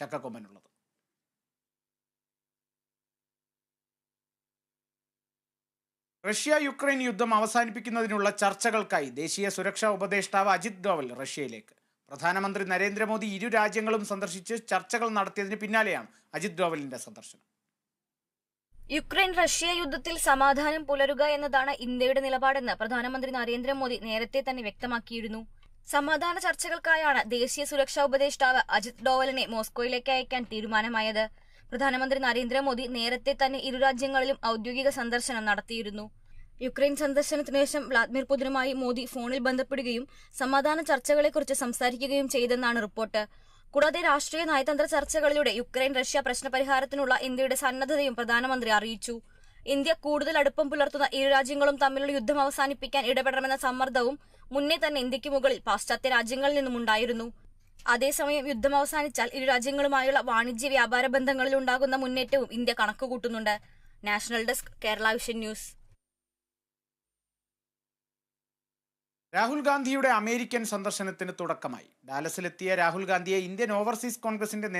ചക്കക്കൊമ്പനുള്ളത്. Russia Ukraine യുദ്ധം അവസാനിപ്പിക്കുന്നതിനുള്ള ചർച്ചകൾക്കായി ദേശീയ സുരക്ഷാ ഉപദേഷ്ടാവ് അജിത് ഡോവൽ റഷ്യയിലേക്ക്. പ്രധാനമന്ത്രി നരേന്ദ്രമോദി ഇരു രാജ്യങ്ങളും സന്ദർശിച്ച് ചർച്ചകൾ നടത്തിയതിന് പിന്നാലെയാണ് അജിത് ഡോവലിന്റെ സന്ദർശനം. യുക്രൈൻ റഷ്യ യുദ്ധത്തിൽ സമാധാനം പുലരുക എന്നതാണ് ഇന്ത്യയുടെ നിലപാടെന്ന് പ്രധാനമന്ത്രി നരേന്ദ്രമോദി നേരത്തെ തന്നെ വ്യക്തമാക്കിയിരുന്നു. സമാധാന ചർച്ചകൾക്കായാണ് ദേശീയ സുരക്ഷാ ഉപദേഷ്ടാവ് അജിത് ഡോവലിനെ മോസ്കോയിലേക്ക് അയക്കാൻ തീരുമാനമായത്. പ്രധാനമന്ത്രി നരേന്ദ്രമോദി നേരത്തെ തന്നെ ഇരു രാജ്യങ്ങളിലും ഔദ്യോഗിക സന്ദർശനം നടത്തിയിരുന്നു. യുക്രൈൻ സന്ദർശനത്തിനു ശേഷം വ്ളാദിമിർ പുടിനുമായി മോദി ഫോണിൽ ബന്ധപ്പെടുകയും സമാധാന ചർച്ചകളെക്കുറിച്ച് സംസാരിക്കുകയും ചെയ്തെന്നാണ് റിപ്പോർട്ട്. കൂടാതെ രാഷ്ട്രീയ നയതന്ത്ര ചർച്ചകളിലൂടെ യുക്രൈൻ റഷ്യ പ്രശ്നപരിഹാരത്തിനുള്ള ഇന്ത്യയുടെ സന്നദ്ധതയും പ്രധാനമന്ത്രി അറിയിച്ചു. ഇന്ത്യ കൂടുതൽ അടുപ്പം പുലർത്തുന്ന ഇരു രാജ്യങ്ങളും തമ്മിലുള്ള യുദ്ധം അവസാനിപ്പിക്കാൻ ഇടപെടണമെന്ന സമ്മർദ്ദവും മുന്നേ തന്നെ ഇന്ത്യക്ക് മുകളിൽ പാശ്ചാത്യ രാജ്യങ്ങളിൽ നിന്നും ഉണ്ടായിരുന്നു. അതേസമയം യുദ്ധം അവസാനിച്ചാൽ ഇരു രാജ്യങ്ങളുമായുള്ള വാണിജ്യ വ്യാപാര ബന്ധങ്ങളിൽ ഉണ്ടാകുന്ന മുന്നേറ്റവും ഇന്ത്യ കണക്കുകൂട്ടുന്നുണ്ട്. National desk, Kerala vision news. Rahul ഗാന്ധിയുടെ അമേരിക്കൻ സന്ദർശനത്തിന് തുടക്കമായി. ഡാലസിലെത്തിയ രാഹുൽ ഗാന്ധിയെ ഇന്ത്യൻ ഓവർസീസ് കോൺഗ്രസിന്റെ നേതൃത്വം